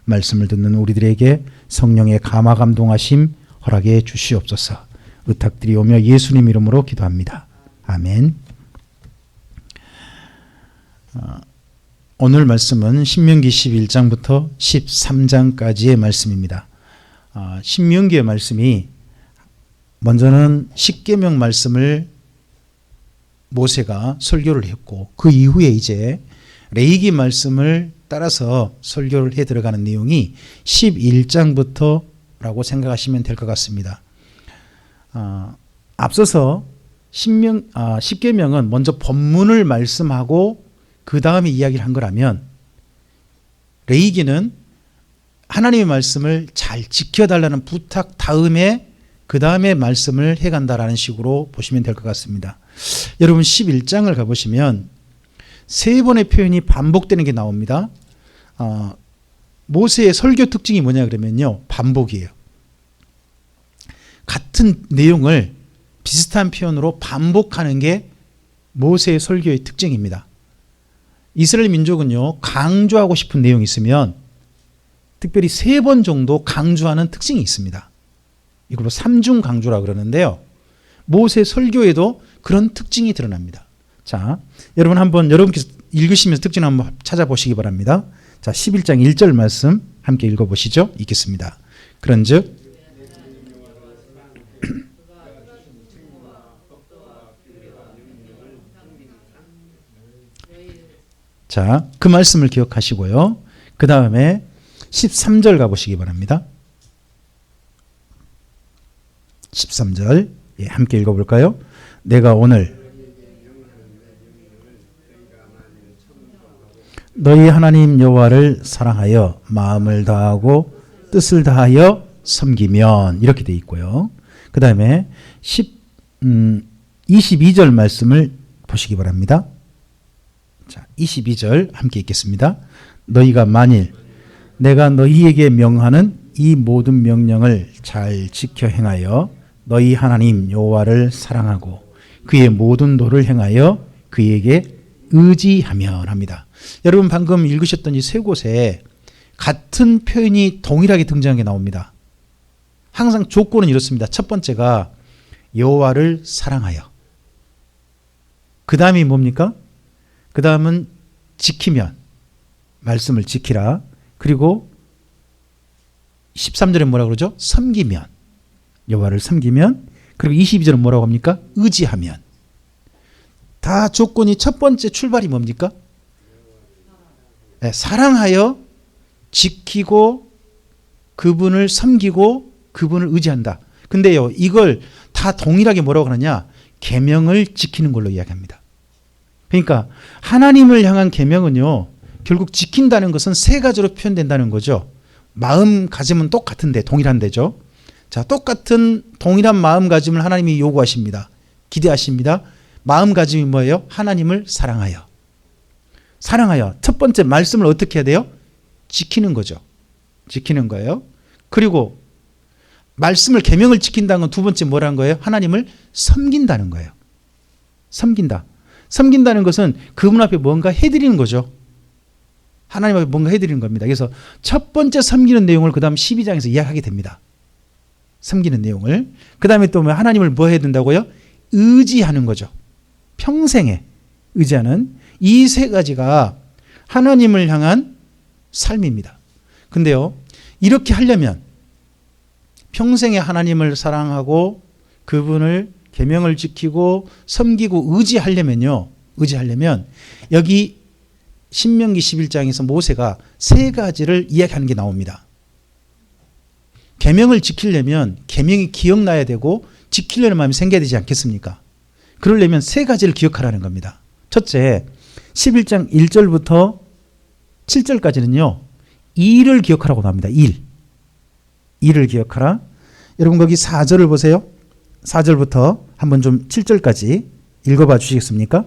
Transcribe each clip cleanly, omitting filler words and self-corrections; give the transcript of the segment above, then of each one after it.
말씀을 듣는 우리들에게 성령의 감화 감동하심 허락해 주시옵소서. 의탁드리오며 예수님 이름으로 기도합니다. 아멘. 오늘 말씀은 신명기 11장부터 13장까지의 말씀입니다. 신명기의 말씀이 먼저는 십계명 말씀을 모세가 설교를 했고 그 이후에 이제 레위기 말씀을 따라서 설교를 해 들어가는 내용이 11장부터라고 생각하시면 될 것 같습니다. 앞서서 십계명은 먼저 본문을 말씀하고 그 다음에 이야기를 한 거라면 레위기는 하나님의 말씀을 잘 지켜달라는 부탁 다음에 그 다음에 말씀을 해간다라는 식으로 보시면 될 것 같습니다. 여러분 11장을 가보시면 세 번의 표현이 반복되는 게 나옵니다. 모세의 설교 특징이 뭐냐 그러면요, 반복이에요. 같은 내용을 비슷한 표현으로 반복하는 게 모세의 설교의 특징입니다. 이스라엘 민족은요, 강조하고 싶은 내용이 있으면 특별히 3번 정도 강조하는 특징이 있습니다. 이걸로 삼중 강조라고 그러는데요, 모세 설교에도 그런 특징이 드러납니다. 자, 여러분 한번 여러분께서 읽으시면서 특징 한번 찾아보시기 바랍니다. 자, 11장 1절 말씀 함께 읽어보시죠. 읽겠습니다. 그런즉 자, 그 말씀을 기억하시고요. 그 다음에 13절 가보시기 바랍니다. 13절 함께 읽어볼까요? 내가 오늘 너희 하나님 여호와를 사랑하여 마음을 다하고 뜻을 다하여 섬기면, 이렇게 돼 있고요. 그 다음에 22절 말씀을 보시기 바랍니다. 자, 22절 함께 읽겠습니다. 너희가 만일 내가 너희에게 명하는 이 모든 명령을 잘 지켜 행하여 너희 하나님 여호와를 사랑하고 그의 모든 도를 행하여 그에게 의지하면 합니다. 여러분 방금 읽으셨던 이 세 곳에 같은 표현이 동일하게 등장한 게 나옵니다. 항상 조건은 이렇습니다. 첫 번째가 여호와를 사랑하여, 그 다음이 뭡니까? 그 다음은 지키면, 말씀을 지키라. 그리고 13절에 뭐라고 그러죠? 섬기면, 여호와를 섬기면. 그리고 22절은 뭐라고 합니까? 의지하면. 다 조건이 첫 번째 출발이 뭡니까? 네, 사랑하여 지키고 그분을 섬기고 그분을 의지한다. 근데요, 이걸 다 동일하게 뭐라고 하느냐? 계명을 지키는 걸로 이야기합니다. 그러니까 하나님을 향한 계명은요, 결국 지킨다는 것은 세 가지로 표현된다는 거죠. 마음가짐은 똑같은데, 동일한데죠. 자, 똑같은 동일한 마음가짐을 하나님이 요구하십니다. 기대하십니다. 마음가짐이 뭐예요? 하나님을 사랑하여. 사랑하여. 첫 번째 말씀을 어떻게 해야 돼요? 지키는 거죠. 지키는 거예요. 그리고 말씀을, 계명을 지킨다는 건 두 번째 뭐라는 거예요? 하나님을 섬긴다는 거예요. 섬긴다. 섬긴다는 것은 그분 앞에 뭔가 해드리는 거죠. 하나님 앞에 뭔가 해드리는 겁니다. 그래서 첫 번째 섬기는 내용을 그 다음 12장에서 이야기하게 됩니다. 섬기는 내용을. 그 다음에 또 하나님을 뭐 해야 된다고요? 의지하는 거죠. 평생에 의지하는 이 세 가지가 하나님을 향한 삶입니다. 근데요, 이렇게 하려면 평생에 하나님을 사랑하고 그분을 계명을 지키고 섬기고 의지하려면 여기 신명기 11장에서 모세가 세 가지를 이야기하는 게 나옵니다. 계명을 지키려면 계명이 기억나야 되고 지키려는 마음이 생겨야 되지 않겠습니까? 그러려면 세 가지를 기억하라는 겁니다. 첫째, 11장 1절부터 7절까지는요, 일을 기억하라고 나옵니다. 일을 기억하라. 여러분 거기 4절을 보세요. 4절부터 한번 좀 7절까지 읽어봐 주시겠습니까?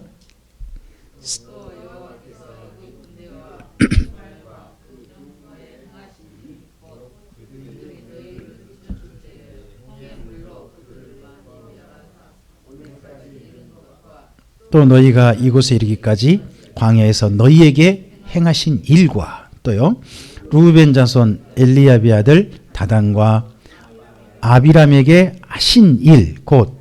또 너희가 이곳에 이르기까지 광야에서 너희에게 행하신 일과, 또요 루벤 자손 엘리압의 아들 다단과 아비람에게 하신 일, 곧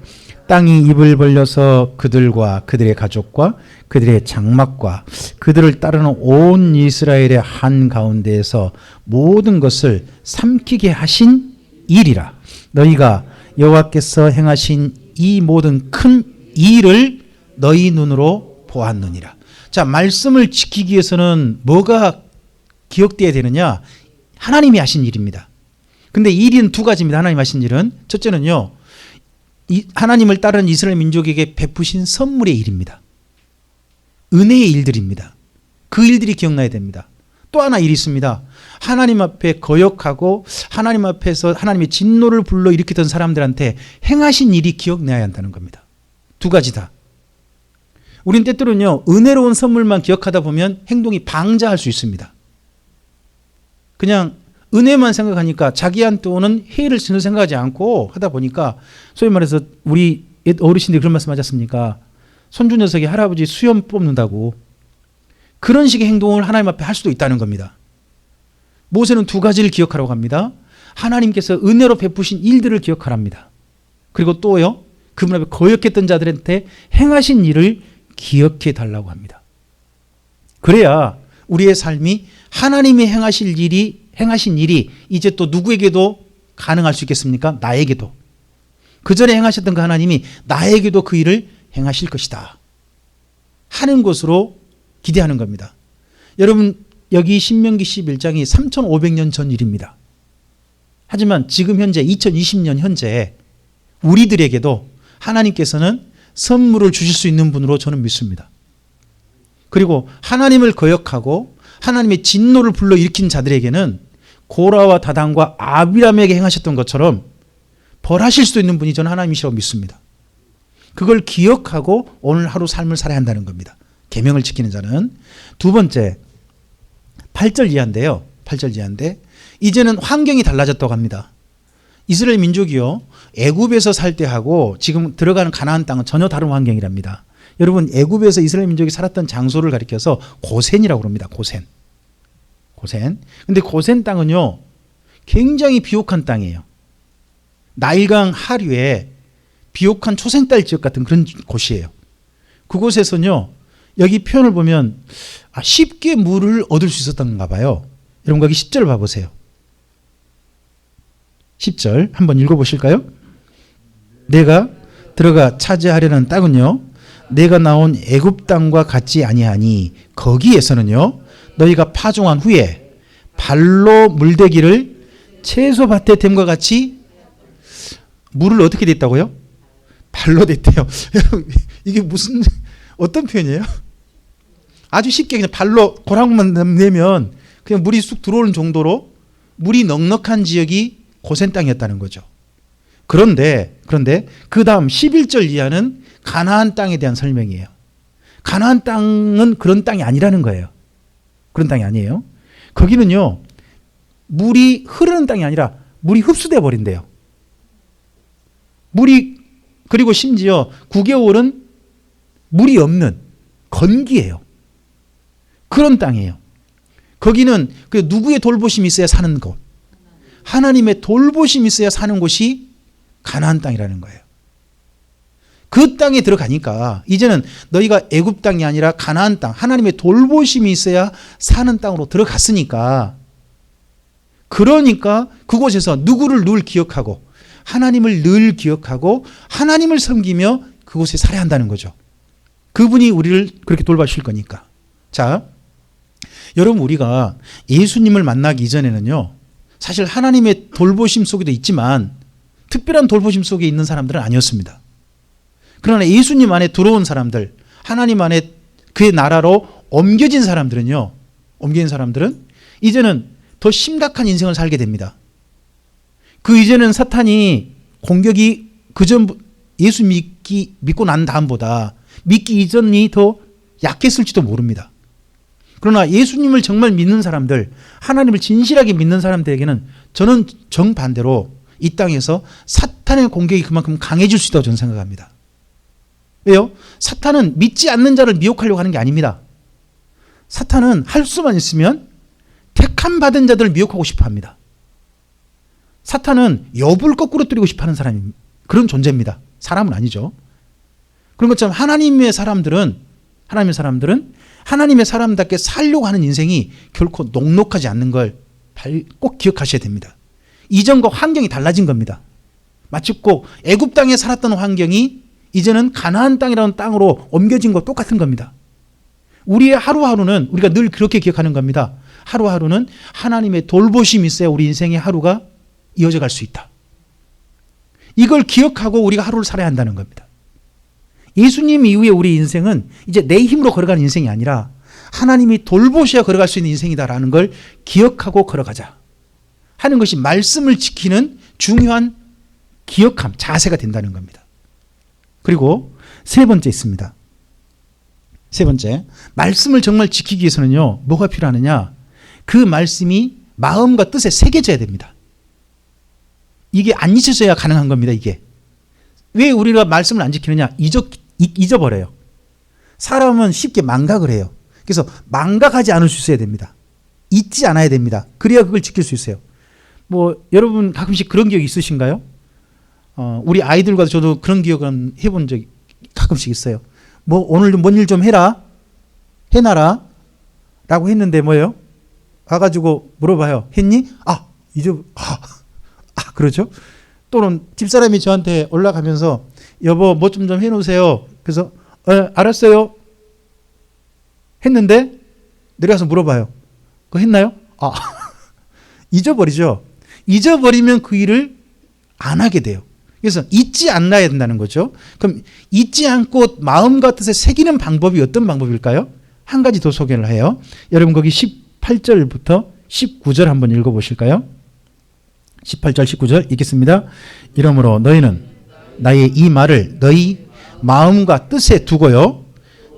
땅이 입을 벌려서 그들과 그들의 가족과 그들의 장막과 그들을 따르는 온 이스라엘의 한 가운데에서 모든 것을 삼키게 하신 일이라. 너희가 여호와께서 행하신 이 모든 큰 일을 너희 눈으로 보았느니라. 자, 말씀을 지키기 위해서는 뭐가 기억돼야 되느냐? 하나님이 하신 일입니다. 근데 일은 두 가지입니다. 하나님 하신 일은 첫째는요, 하나님을 따르는 이스라엘 민족에게 베푸신 선물의 일입니다. 은혜의 일들입니다. 그 일들이 기억나야 됩니다. 또 하나 일이 있습니다. 하나님 앞에 거역하고 하나님 앞에서 하나님의 진노를 불러일으키던 사람들한테 행하신 일이 기억나야 한다는 겁니다. 두 가지 다. 우린 때때로는요, 은혜로운 선물만 기억하다 보면 행동이 방자할 수 있습니다. 그냥 은혜만 생각하니까 자기한테 오는 해를 전혀 생각하지 않고 하다 보니까, 소위 말해서 우리 어르신들이 그런 말씀 하지 않습니까? 손주 녀석이 할아버지 수염 뽑는다고. 그런 식의 행동을 하나님 앞에 할 수도 있다는 겁니다. 모세는 두 가지를 기억하라고 합니다. 하나님께서 은혜로 베푸신 일들을 기억하랍니다. 그리고 또요, 그분 앞에 거역했던 자들한테 행하신 일을 기억해 달라고 합니다. 그래야 우리의 삶이 하나님이 행하신 일이 이제 또 누구에게도 가능할 수 있겠습니까? 나에게도. 그 전에 행하셨던 그 하나님이 나에게도 그 일을 행하실 것이다 하는 것으로 기대하는 겁니다. 여러분, 여기 신명기 11장이 3500년 전 일입니다. 하지만 지금 현재 2020년 현재 우리들에게도 하나님께서는 선물을 주실 수 있는 분으로 저는 믿습니다. 그리고 하나님을 거역하고 하나님의 진노를 불러일으킨 자들에게는 고라와 다단과 아비람에게 행하셨던 것처럼 벌하실 수도 있는 분이 저는 하나님이시라고 믿습니다. 그걸 기억하고 오늘 하루 삶을 살아야 한다는 겁니다. 계명을 지키는 자는. 두 번째, 8절 이하인데요. 8절 이하인데 이제는 환경이 달라졌다고 합니다. 이스라엘 민족이요, 애굽에서 살 때하고 지금 들어가는 가나안 땅은 전혀 다른 환경이랍니다. 여러분, 애굽에서 이스라엘 민족이 살았던 장소를 가리켜서 고센이라고 합니다. 고센. 근데 고센 땅은요, 굉장히 비옥한 땅이에요. 나일강 하류에 비옥한 초생딸 지역 같은 그런 곳이에요. 그곳에서는요, 여기 표현을 보면 쉽게 물을 얻을 수 있었던가 봐요. 여러분, 거기 10절 봐보세요. 10절 한번 읽어보실까요? 내가 들어가 차지하려는 땅은요, 내가 나온 애굽 땅과 같지 아니하니 거기에서는요, 너희가 파종한 후에 발로 물대기를 채소밭에 댐과 같이 물을 어떻게 댔다고요? 발로 댔대요. 이게 무슨 어떤 표현이에요? 아주 쉽게 그냥 발로 고랑만 내면 그냥 물이 쑥 들어오는 정도로 물이 넉넉한 지역이 고센 땅이었다는 거죠. 그런데 그 다음 11절 이하는 가나안 땅에 대한 설명이에요. 가나안 땅은 그런 땅이 아니라는 거예요. 그런 땅이 아니에요. 거기는요, 물이 흐르는 땅이 아니라 물이 흡수돼 버린대요. 그리고 심지어 9개월은 물이 없는 건기예요. 그런 땅이에요. 거기는 누구의 돌보심이 있어야 사는 곳, 하나님의 돌보심이 있어야 사는 곳이 가나안 땅이라는 거예요. 그 땅에 들어가니까 이제는 너희가 애굽 땅이 아니라 가나안 땅, 하나님의 돌보심이 있어야 사는 땅으로 들어갔으니까, 그러니까 그곳에서 누구를 늘 기억하고 하나님을 늘 기억하고 하나님을 섬기며 그곳에 살아야 한다는 거죠. 그분이 우리를 그렇게 돌봐주실 거니까. 자, 여러분, 우리가 예수님을 만나기 이전에는요, 사실 하나님의 돌보심 속에도 있지만 특별한 돌보심 속에 있는 사람들은 아니었습니다. 그러나 예수님 안에 들어온 사람들, 하나님 안에 그의 나라로 옮겨진 사람들은 이제는 더 심각한 인생을 살게 됩니다. 그 이제는 사탄이 공격이 그전 예수 믿고 난 다음보다 믿기 이전이 더 약했을지도 모릅니다. 그러나 예수님을 정말 믿는 사람들, 하나님을 진실하게 믿는 사람들에게는 저는 정반대로 이 땅에서 사탄의 공격이 그만큼 강해질 수 있다고 저는 생각합니다. 왜요? 사탄은 믿지 않는 자를 미혹하려고 하는 게 아닙니다. 사탄은 할 수만 있으면 택함 받은 자들을 미혹하고 싶어 합니다. 사탄은 욥을 거꾸로 뜨리고 싶어 하는 사람이 그런 존재입니다. 사람은 아니죠. 그런 것처럼 하나님의 사람들은 하나님의 사람답게 살려고 하는 인생이 결코 녹록하지 않는 걸 꼭 기억하셔야 됩니다. 이전과 환경이 달라진 겁니다. 마치 꼭 애굽 땅에 살았던 환경이 이제는 가나안 땅이라는 땅으로 옮겨진 것 똑같은 겁니다. 우리의 하루하루는 우리가 늘 그렇게 기억하는 겁니다. 하루하루는 하나님의 돌보심이 있어야 우리 인생의 하루가 이어져 갈 수 있다. 이걸 기억하고 우리가 하루를 살아야 한다는 겁니다. 예수님 이후에 우리 인생은 이제 내 힘으로 걸어가는 인생이 아니라 하나님이 돌보셔야 걸어갈 수 있는 인생이다라는 걸 기억하고 걸어가자 하는 것이 말씀을 지키는 중요한 기억함, 자세가 된다는 겁니다. 그리고 세 번째 있습니다. 세 번째, 말씀을 정말 지키기 위해서는요, 뭐가 필요하느냐? 그 말씀이 마음과 뜻에 새겨져야 됩니다. 이게 안 잊혀져야 가능한 겁니다. 이게 왜 우리가 말씀을 안 지키느냐? 잊어버려요. 사람은 쉽게 망각을 해요. 그래서 망각하지 않을 수 있어야 됩니다. 잊지 않아야 됩니다. 그래야 그걸 지킬 수 있어요. 뭐 여러분 가끔씩 그런 기억 있으신가요? 우리 아이들과도 저도 그런 기억은 해본 적이 가끔씩 있어요. 뭐 오늘 뭔 일 좀 해놔라 라고 했는데 뭐예요? 와가지고 물어봐요. 했니? 그러죠? 또는 집사람이 저한테 올라가면서 여보 뭐 좀 해놓으세요. 그래서 알았어요. 했는데 내려가서 물어봐요. 그거 했나요? 잊어버리죠. 잊어버리면 그 일을 안 하게 돼요. 그래서 잊지 않아야 된다는 거죠. 그럼 잊지 않고 마음과 뜻에 새기는 방법이 어떤 방법일까요? 한 가지 더 소개를 해요. 여러분 거기 18절부터 19절 한번 읽어보실까요? 18절 19절 읽겠습니다. 이러므로 너희는 나의 이 말을 너희 마음과 뜻에 두고요.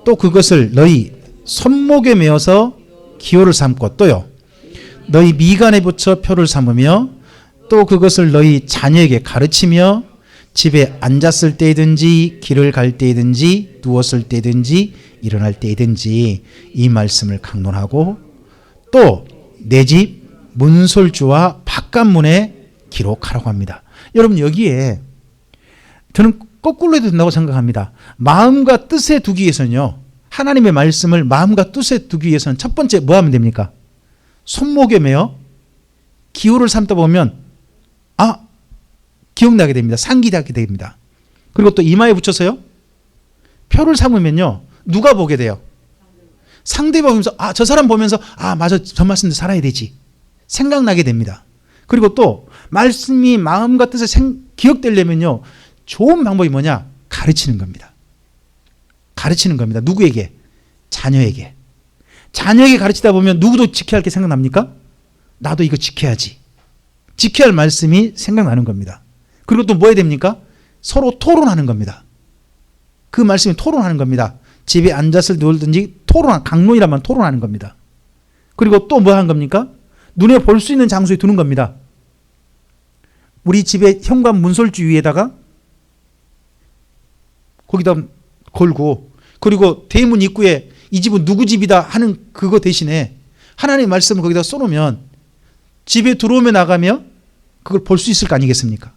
또 그것을 너희 손목에 메어서 기호를 삼고 또요. 너희 미간에 붙여 표를 삼으며 또 그것을 너희 자녀에게 가르치며 집에 앉았을 때든지 길을 갈 때든지 누웠을 때든지 일어날 때든지 이 말씀을 강론하고 또 내 집 문설주와 바깥문에 기록하라고 합니다. 여러분 여기에 저는 거꾸로 해도 된다고 생각합니다. 마음과 뜻에 두기 위해서는요. 하나님의 말씀을 마음과 뜻에 두기 위해서는 첫 번째 뭐 하면 됩니까? 손목에 매어 기호를 삼다 보면 기억나게 됩니다. 상기하게 됩니다. 그리고 또 이마에 붙여서요. 표를 삼으면요. 누가 보게 돼요? 상대방 보면서 저 사람 보면서 맞아 저 말씀대로 살아야 되지. 생각나게 됩니다. 그리고 또 말씀이 마음과 뜻에 기억되려면요. 좋은 방법이 뭐냐? 가르치는 겁니다. 가르치는 겁니다. 누구에게? 자녀에게. 자녀에게 가르치다 보면 누구도 지켜야 할 게 생각납니까? 나도 이거 지켜야지. 지켜야 할 말씀이 생각나는 겁니다. 그리고 또 뭐 해야 됩니까? 서로 토론하는 겁니다. 그 말씀이 토론하는 겁니다. 집에 앉아서 누울든지 강론이라면 토론하는 겁니다. 그리고 또 뭐 하는 겁니까? 눈에 볼 수 있는 장소에 두는 겁니다. 우리 집의 현관 문설주 위에다가 거기다 걸고 그리고 대문 입구에 이 집은 누구 집이다 하는 그거 대신에 하나님의 말씀을 거기다 써놓으면 집에 들어오며 나가며 그걸 볼 수 있을 거 아니겠습니까?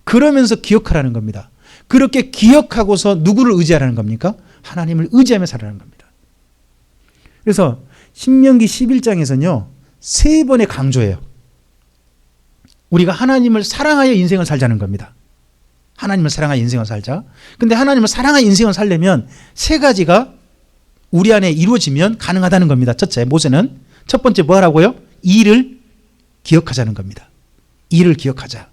그러면서 기억하라는 겁니다. 그렇게 기억하고서 누구를 의지하라는 겁니까? 하나님을 의지하며 살아라는 겁니다. 그래서 신명기 11장에서는요. 3번의 강조예요. 우리가 하나님을 사랑하여 인생을 살자는 겁니다. 하나님을 사랑하여 인생을 살자. 근데 하나님을 사랑하여 인생을 살려면 3가지가 우리 안에 이루어지면 가능하다는 겁니다. 첫째, 모세는 첫 번째 뭐 하라고요? 일을 기억하자는 겁니다. 일을 기억하자.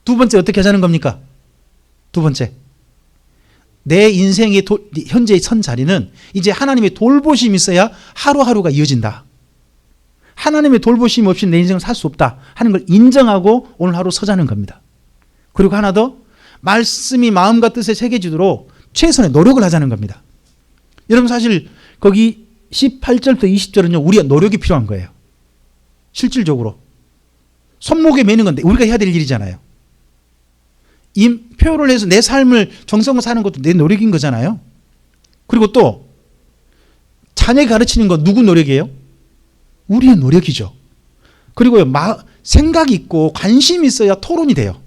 두 번째 어떻게 하자는 겁니까? 두 번째, 내 인생의 현재의 선 자리는 이제 하나님의 돌보심이 있어야 하루하루가 이어진다. 하나님의 돌보심 없이 내 인생을 살 수 없다 하는 걸 인정하고 오늘 하루 서자는 겁니다. 그리고 하나 더, 말씀이 마음과 뜻에 새겨지도록 최선의 노력을 하자는 겁니다. 여러분 사실 거기 18절부터 20절은요. 우리가 노력이 필요한 거예요. 실질적으로. 손목에 매는 건데 우리가 해야 될 일이잖아요. 이 표를 해서 내 삶을 정성을 사는 것도 내 노력인 거잖아요. 그리고 또 자녀 가르치는 건 누구 노력이에요? 우리의 노력이죠. 그리고 생각이 있고 관심이 있어야 토론이 돼요.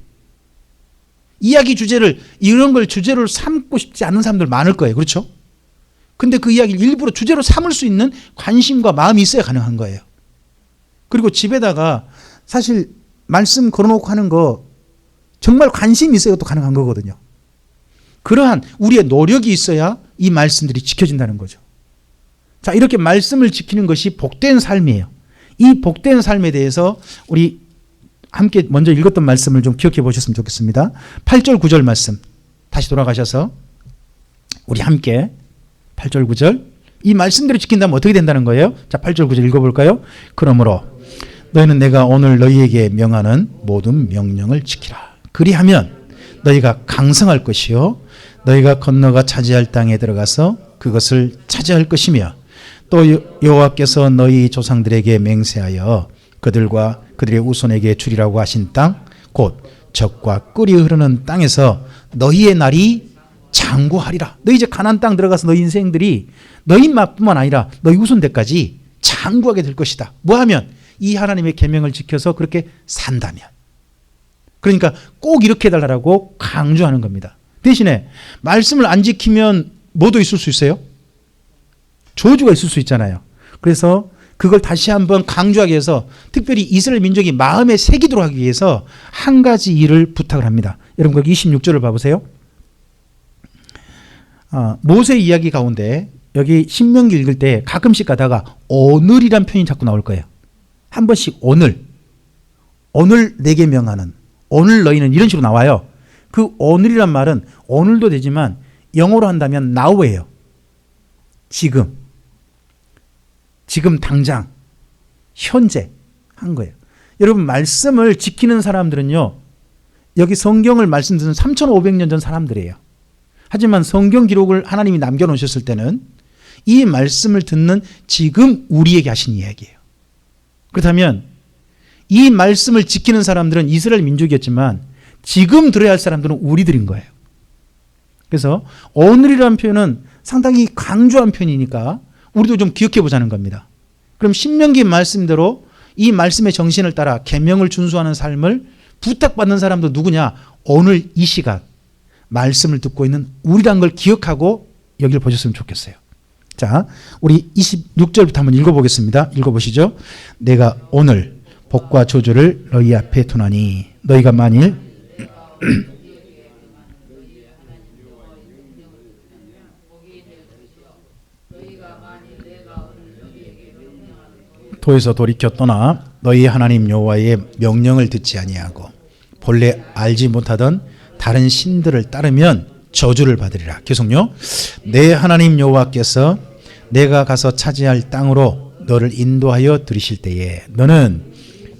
이야기 주제를 이런 걸 주제로 삼고 싶지 않은 사람들 많을 거예요. 그렇죠? 근데 그 이야기를 일부러 주제로 삼을 수 있는 관심과 마음이 있어야 가능한 거예요. 그리고 집에다가 사실 말씀 걸어놓고 하는 거 정말 관심이 있어야 또 가능한 거거든요. 그러한 우리의 노력이 있어야 이 말씀들이 지켜진다는 거죠. 자, 이렇게 말씀을 지키는 것이 복된 삶이에요. 이 복된 삶에 대해서 우리 함께 먼저 읽었던 말씀을 좀 기억해 보셨으면 좋겠습니다. 8절 9절 말씀 다시 돌아가셔서 우리 함께 8절 9절 이 말씀대로 지킨다면 어떻게 된다는 거예요? 자, 8절 9절 읽어볼까요? 그러므로 너희는 내가 오늘 너희에게 명하는 모든 명령을 지키라. 그리하면 너희가 강성할 것이요 너희가 건너가 차지할 땅에 들어가서 그것을 차지할 것이며 또 여호와께서 너희 조상들에게 맹세하여 그들과 그들의 후손에게 주리라고 하신 땅 곧 젖과 꿀이 흐르는 땅에서 너희의 날이 장구하리라. 너희 이제 가나안 땅 들어가서 너희 인생들이 너희뿐만 아니라 너희 후손들까지 장구하게 될 것이다. 뭐하면 이 하나님의 계명을 지켜서 그렇게 산다면. 그러니까 꼭 이렇게 해달라고 강조하는 겁니다. 대신에 말씀을 안 지키면 뭐도 있을 수 있어요? 저주가 있을 수 있잖아요. 그래서 그걸 다시 한번 강조하기 위해서 특별히 이스라엘 민족이 마음에 새기도록 하기 위해서 한 가지 일을 부탁을 합니다. 여러분 거기 26절을 봐보세요. 모세 이야기 가운데 여기 신명기 읽을 때 가끔씩 가다가 오늘이란 표현이 자꾸 나올 거예요. 한 번씩 오늘 내게 명하는 오늘 너희는 이런 식으로 나와요. 그 오늘이란 말은 오늘도 되지만 영어로 한다면 now예요. 지금 당장 현재 한 거예요. 여러분 말씀을 지키는 사람들은요 여기 성경을 말씀 듣는 3,500년 전 사람들이에요. 하지만 성경 기록을 하나님이 남겨놓으셨을 때는 이 말씀을 듣는 지금 우리에게 하신 이야기예요. 그렇다면 이 말씀을 지키는 사람들은 이스라엘 민족이었지만 지금 들어야 할 사람들은 우리들인 거예요. 그래서 오늘이라는 표현은 상당히 강조한 표현이니까 우리도 좀 기억해 보자는 겁니다. 그럼 신명기 말씀대로 이 말씀의 정신을 따라 계명을 준수하는 삶을 부탁받는 사람도 누구냐? 오늘 이 시간 말씀을 듣고 있는 우리란 걸 기억하고 여기를 보셨으면 좋겠어요. 자, 우리 26절부터 한번 읽어보겠습니다. 읽어보시죠. 내가 오늘 복과 저주를 너희 앞에 두나니 너희가 만일 도에서 돌이켜 떠나 너희 하나님 여호와의 명령을 듣지 아니하고 본래 알지 못하던 다른 신들을 따르면 저주를 받으리라. 계속요. 내 하나님 여호와께서 내가 가서 차지할 땅으로 너를 인도하여 들이실 때에 너는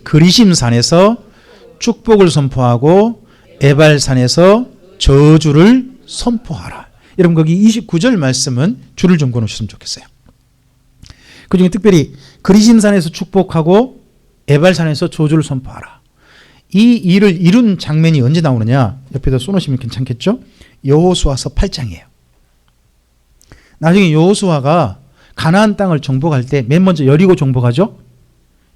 그리심산에서 축복을 선포하고 에발산에서 저주를 선포하라. 여러분 거기 29절 말씀은 줄을 좀 그어놓으셨으면 좋겠어요. 그중에 특별히 그리심산에서 축복하고 에발산에서 저주를 선포하라. 이 일을 이룬 장면이 언제 나오느냐? 옆에다 써놓으시면 괜찮겠죠? 여호수아서 8장이에요. 나중에 여호수아가 가나안 땅을 정복할 때 맨 먼저 여리고 정복하죠.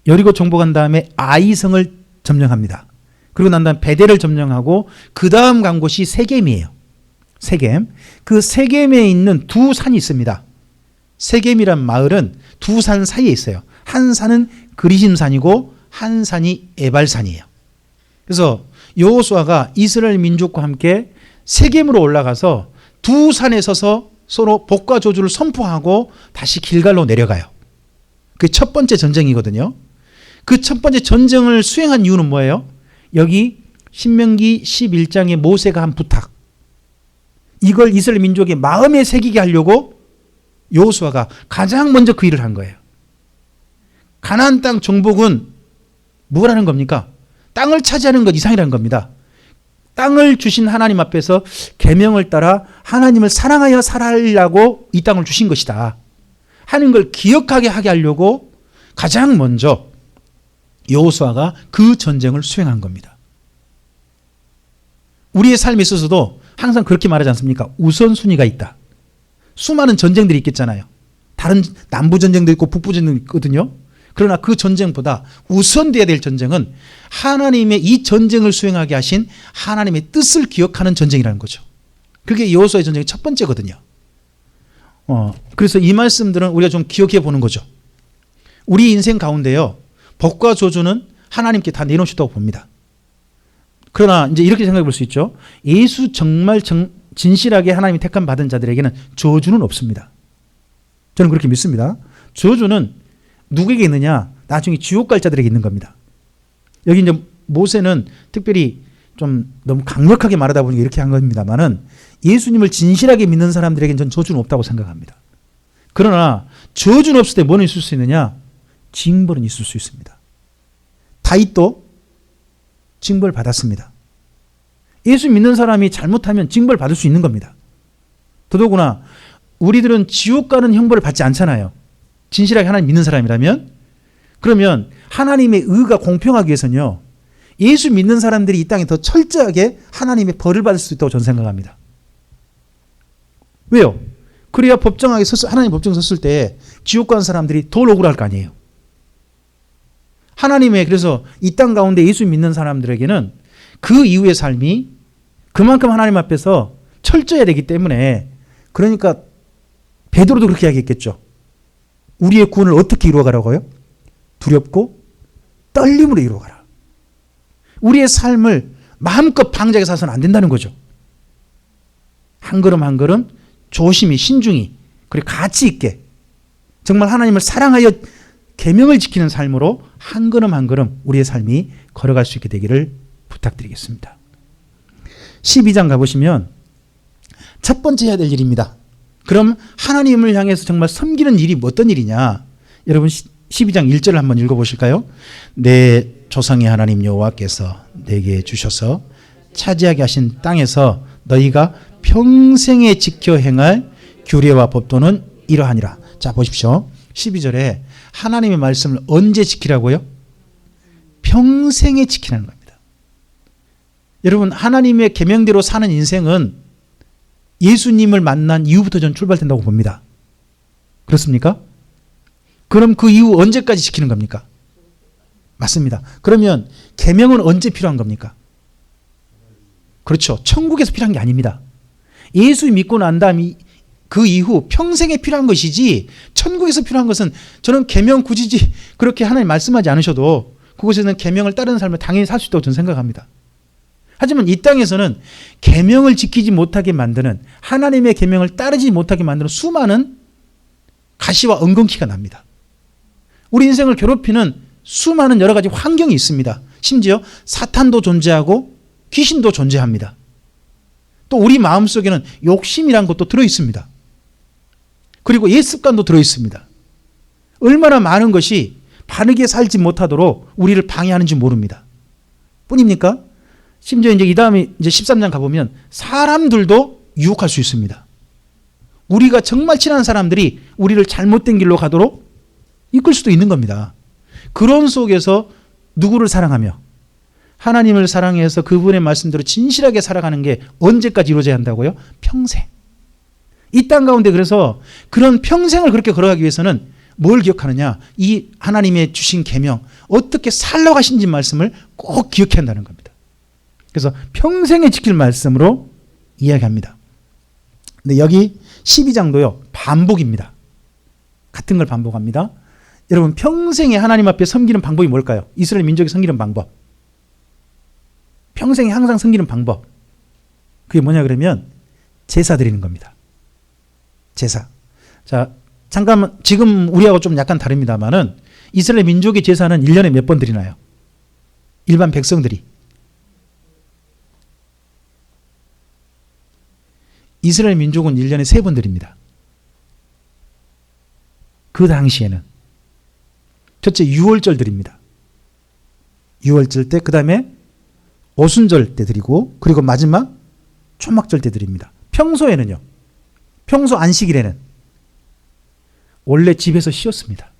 여리고 정복한 다음에 아이성을 점령합니다. 그리고 난 다음 베델을 점령하고 그 다음 간 곳이 세겜이에요. 세겜. 그 세겜에 있는 두 산이 있습니다. 세겜이란 마을은 두 산 사이에 있어요. 한 산은 그리심산이고 한 산이 에발산이에요. 그래서 여호수아가 이스라엘 민족과 함께 세겜으로 올라가서 두 산에 서서 서로 복과 저주를 선포하고 다시 길갈로 내려가요. 그게 첫 번째 전쟁이거든요. 그 첫 번째 전쟁을 수행한 이유는 뭐예요? 여기 신명기 11장에 모세가 한 부탁. 이걸 이스라엘 민족의 마음에 새기게 하려고 여호수아가 가장 먼저 그 일을 한 거예요. 가나안 땅 정복은 뭐라는 겁니까? 땅을 차지하는 것 이상이라는 겁니다. 땅을 주신 하나님 앞에서 계명을 따라 하나님을 사랑하여 살아가려고 이 땅을 주신 것이다 하는 걸 기억하게 하게 하려고 가장 먼저 여호수아가 그 전쟁을 수행한 겁니다. 우리의 삶에 있어서도 항상 그렇게 말하지 않습니까? 우선순위가 있다. 수많은 전쟁들이 있겠잖아요. 다른 남부 전쟁도 있고 북부 전쟁도 있거든요. 그러나 그 전쟁보다 우선돼야 될 전쟁은 하나님의 이 전쟁을 수행하게 하신 하나님의 뜻을 기억하는 전쟁이라는 거죠. 그게 여호수아의 전쟁의 첫 번째거든요. 그래서 이 말씀들은 우리가 좀 기억해 보는 거죠. 우리 인생 가운데요, 복과 저주는 하나님께 다 내놓으셨다고 봅니다. 그러나 이제 이렇게 생각해 볼 수 있죠. 예수 정말 진실하게 하나님이 택함 받은 자들에게는 저주는 없습니다. 저는 그렇게 믿습니다. 저주는 누구에게 있느냐? 나중에 지옥 갈 자들에게 있는 겁니다. 여기 이제 모세는 특별히 좀 너무 강력하게 말하다 보니까 이렇게 한 겁니다만은 예수님을 진실하게 믿는 사람들에게는 전 저주는 없다고 생각합니다. 그러나 저주는 없을 때 뭐는 있을 수 있느냐? 징벌은 있을 수 있습니다. 다윗도 징벌 받았습니다. 예수 믿는 사람이 잘못하면 징벌 받을 수 있는 겁니다. 더더구나 우리들은 지옥 가는 형벌을 받지 않잖아요. 진실하게 하나님 믿는 사람이라면. 그러면 하나님의 의가 공평하기 위해서는요, 예수 믿는 사람들이 이 땅에 더 철저하게 하나님의 벌을 받을 수 있다고 저는 생각합니다. 왜요? 그래야 법정하게 하나님 법정에 섰을 때 지옥 가는 사람들이 더 억울할 거 아니에요. 하나님의, 그래서 이 땅 가운데 예수 믿는 사람들에게는 그 이후의 삶이 그만큼 하나님 앞에서 철저해야 되기 때문에, 그러니까 베드로도 그렇게 이야기했겠죠. 우리의 구원을 어떻게 이루어가라고요? 두렵고 떨림으로 이루어가라. 우리의 삶을 마음껏 방자하게 살아서는 안 된다는 거죠. 한 걸음 한 걸음 조심히 신중히, 그리고 가치 있게 정말 하나님을 사랑하여 계명을 지키는 삶으로 한 걸음 한 걸음 우리의 삶이 걸어갈 수 있게 되기를 부탁드리겠습니다. 12장 가보시면 첫 번째 해야 될 일입니다. 그럼 하나님을 향해서 정말 섬기는 일이 어떤 일이냐? 여러분 12장 1절을 한번 읽어보실까요? 내 조상의 하나님 여호와께서 내게 주셔서 차지하게 하신 땅에서 너희가 평생에 지켜 행할 규례와 법도는 이러하니라. 자, 보십시오. 12절에 하나님의 말씀을 언제 지키라고요? 평생에 지키라는 겁니다. 여러분, 하나님의 계명대로 사는 인생은 예수님을 만난 이후부터 저는 출발된다고 봅니다. 그렇습니까? 그럼 그 이후 언제까지 지키는 겁니까? 맞습니다. 그러면 계명은 언제 필요한 겁니까? 그렇죠. 천국에서 필요한 게 아닙니다. 예수 믿고 난 다음 그 이후 평생에 필요한 것이지, 천국에서 필요한 것은, 저는 계명 굳이 그렇게 하나님 말씀하지 않으셔도 그곳에는 계명을 따르는 삶을 당연히 살 수 있다고 저는 생각합니다. 하지만 이 땅에서는 계명을 지키지 못하게 만드는, 하나님의 계명을 따르지 못하게 만드는 수많은 가시와 엉겅퀴가 납니다. 우리 인생을 괴롭히는 수많은 여러 가지 환경이 있습니다. 심지어 사탄도 존재하고 귀신도 존재합니다. 또 우리 마음속에는 욕심이란 것도 들어있습니다. 그리고 옛습관도 들어있습니다. 얼마나 많은 것이 바르게 살지 못하도록 우리를 방해하는지 모릅니다. 뿐입니까? 심지어 이제 이 다음에 이제 13장 가보면 사람들도 유혹할 수 있습니다. 우리가 정말 친한 사람들이 우리를 잘못된 길로 가도록 이끌 수도 있는 겁니다. 그런 속에서 누구를 사랑하며 하나님을 사랑해서 그분의 말씀대로 진실하게 살아가는 게 언제까지 이루어져야 한다고요? 평생. 이 땅 가운데 그래서 그런 평생을 그렇게 걸어가기 위해서는 뭘 기억하느냐? 이 하나님의 주신 계명, 어떻게 살라고 하신지 말씀을 꼭 기억해야 한다는 겁니다. 그래서 평생에 지킬 말씀으로 이야기합니다. 근데 여기 12장도요, 반복입니다. 같은 걸 반복합니다. 여러분, 평생에 하나님 앞에 섬기는 방법이 뭘까요? 이스라엘 민족이 섬기는 방법. 평생에 항상 섬기는 방법. 그게 뭐냐 그러면 제사 드리는 겁니다. 제사. 자, 잠깐만, 지금 우리하고 좀 약간 다릅니다만은 이스라엘 민족의 제사는 1년에 몇 번 드리나요? 일반 백성들이. 이스라엘 민족은 1년에 3번 드립니다. 그 당시에는. 첫째, 유월절 드립니다. 유월절 때, 그 다음에 오순절 때 드리고, 그리고 마지막 초막절 때 드립니다. 평소에는요, 평소 안식일에는 원래 집에서 쉬었습니다.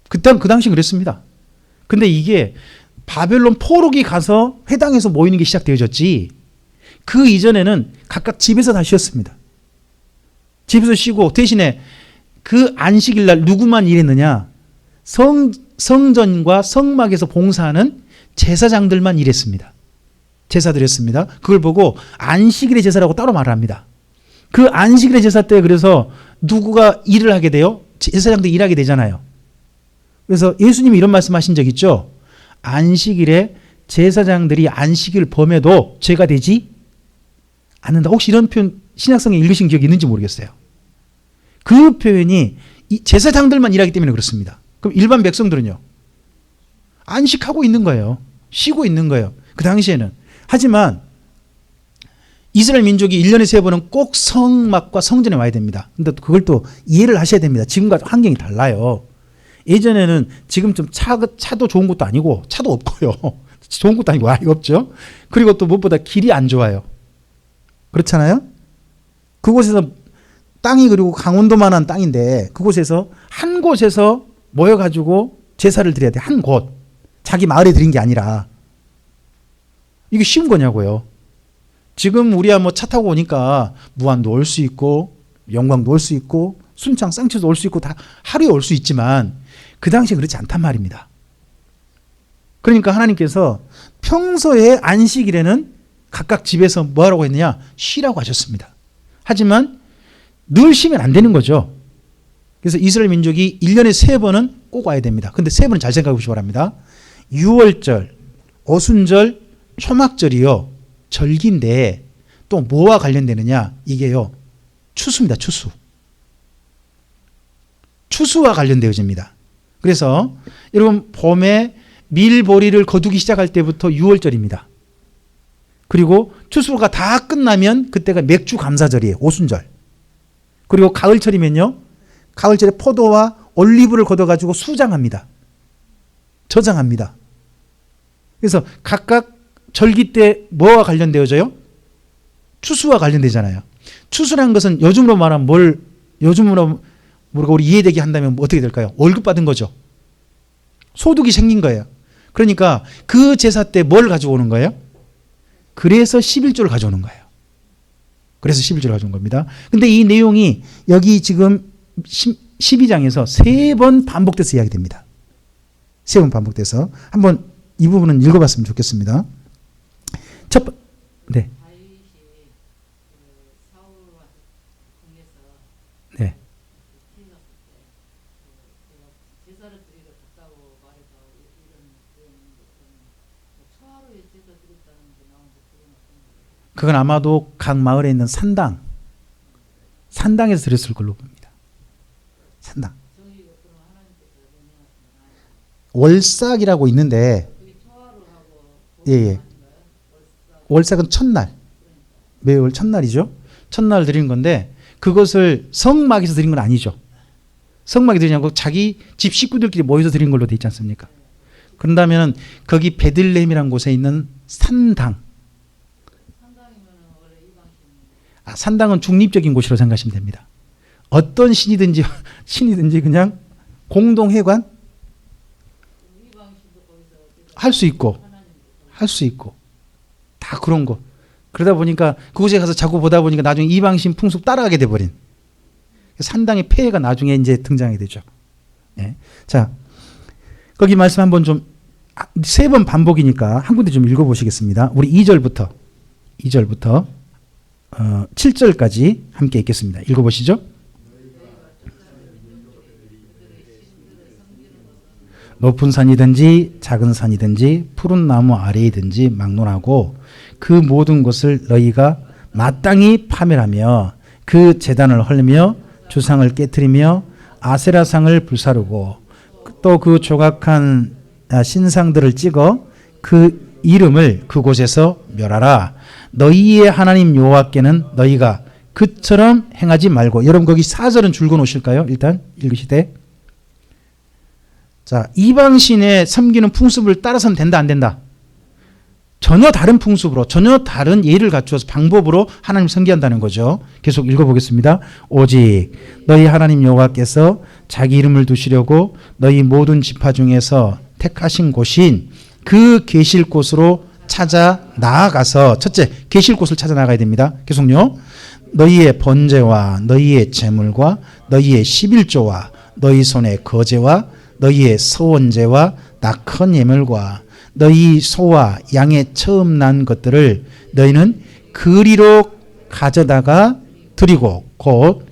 그 당시 그랬습니다. 근데 이게 바벨론 포로기 가서 회당에서 모이는 게 시작되어졌지, 그 이전에는 각각 집에서 다 쉬었습니다. 집에서 쉬고 대신에 그 안식일 날 누구만 일했느냐? 성전과 성막에서 봉사하는 제사장들만 일했습니다. 제사드렸습니다. 그걸 보고 안식일의 제사라고 따로 말을 합니다. 그 안식일의 제사 때 그래서 누구가 일을 하게 돼요? 제사장들이 일하게 되잖아요. 그래서 예수님이 이런 말씀하신 적 있죠. 안식일에 제사장들이 안식일 범해도 죄가 되지 않는다. 혹시 이런 표현 신약성에 읽으신 기억이 있는지 모르겠어요. 그 표현이 제사장들만 일하기 때문에 그렇습니다. 그럼 일반 백성들은요? 안식하고 있는 거예요. 쉬고 있는 거예요. 그 당시에는. 하지만 이스라엘 민족이 1년에 3번은 꼭 성막과 성전에 와야 됩니다. 근데 그걸 또 이해를 하셔야 됩니다. 지금과 환경이 달라요. 예전에는 지금 좀 차도 좋은 것도 아니고 차도 없고요. 좋은 것도 아니고 아예 없죠. 그리고 또 무엇보다 길이 안 좋아요. 그렇잖아요. 그곳에서 땅이 그리고 강원도만한 땅인데 그곳에서 한 곳에서 모여가지고 제사를 드려야 돼. 한 곳. 자기 마을에 드린 게 아니라. 이게 쉬운 거냐고요. 지금 우리야 뭐 차 타고 오니까 무안도 올 수 있고 영광도 올 수 있고 순창 쌍치도 올 수 있고 다 하루에 올 수 있지만 그 당시에 그렇지 않단 말입니다. 그러니까 하나님께서 평소에 안식일에는 각각 집에서 뭐 하라고 했느냐? 쉬라고 하셨습니다. 하지만 늘 쉬면 안 되는 거죠. 그래서 이스라엘 민족이 1년에 3번은 꼭 와야 됩니다. 근데 3번은 잘 생각해 보시기 바랍니다. 유월절, 어순절, 초막절이요. 절기인데 또 뭐와 관련되느냐? 이게요. 추수입니다. 추수. 추수와 관련되어집니다. 그래서 여러분 봄에 밀보리를 거두기 시작할 때부터 6월절입니다. 그리고 추수가 다 끝나면 그때가 맥주 감사절이에요. 오순절. 그리고 가을철이면요. 가을철에 포도와 올리브를 걷어가지고 수장합니다. 저장합니다. 그래서 각각 절기 때 뭐와 관련되어져요? 추수와 관련되잖아요. 추수라는 것은 요즘으로 말하면 요즘으로 우리 이해되게 한다면 어떻게 될까요? 월급 받은 거죠. 소득이 생긴 거예요. 그러니까 그 제사 때 뭘 가지고 오는 거예요? 그래서 11조를 가져오는 거예요. 그래서 11조를 가져온 겁니다. 근데 이 내용이 여기 지금 12장에서 3번 반복돼서 이야기됩니다. 3번 반복돼서. 한번 이 부분은 읽어봤으면 좋겠습니다. 네. 네. 그건 아마도 각 마을에 있는 산당에서 드렸을 걸로 봅니다. 산당. 월삭이라고 있는데, 예. 월삭은 첫날. 매월 첫날이죠. 첫날 드리는 건데, 그것을 성막에서 드린 건 아니죠. 성막에 드리냐고 자기 집 식구들끼리 모여서 드린 걸로 돼 있지 않습니까? 그런다면 거기 베들레헴이라는 곳에 있는 산당. 산당은 중립적인 곳이라고 생각하시면 됩니다. 어떤 신이든지 그냥 공동회관 할 수 있고 다 그런 거. 그러다 보니까 그곳에 가서 자꾸 보다 보니까 나중에 이방신 풍습 따라가게 돼버린 산당의 폐해가 나중에 이제 등장하게 되죠. 네. 자, 거기 말씀 한번 좀 3번 반복이니까 한 군데 좀 읽어보시겠습니다. 우리 2절부터 7절까지 함께 읽겠습니다. 읽어보시죠. 높은 산이든지 작은 산이든지 푸른 나무 아래이든지 막론하고 그 모든 것을 너희가 마땅히 파멸하며 그 제단을 헐며 주상을 깨트리며 아세라상을 불사르고 또 그 조각한 신상들을 찍어 그 이름을 그곳에서 멸하라. 너희의 하나님 여호와께는 너희가 그처럼 행하지 말고. 여러분 거기 4절은 줄거 놓으실까요? 일단 읽으시되. 자, 이방신의 섬기는 풍습을 따라서는 된다 안 된다? 전혀 다른 풍습으로 전혀 다른 예를 갖추어서 방법으로 하나님 섬기한다는 거죠. 계속 읽어보겠습니다. 오직 너희 하나님 여호와께서 자기 이름을 두시려고 너희 모든 지파 중에서 택하신 곳인 그 계실 곳으로 찾아 나아가서 첫째 계실 곳을 찾아 나가야 됩니다. 계속요. 너희의 번제와 너희의 제물과 너희의 11조와 너희 손의 거제와 너희의 서원제와 낙헌 예물과 너희 소와 양의 처음 난 것들을 너희는 그리로 가져다가 드리고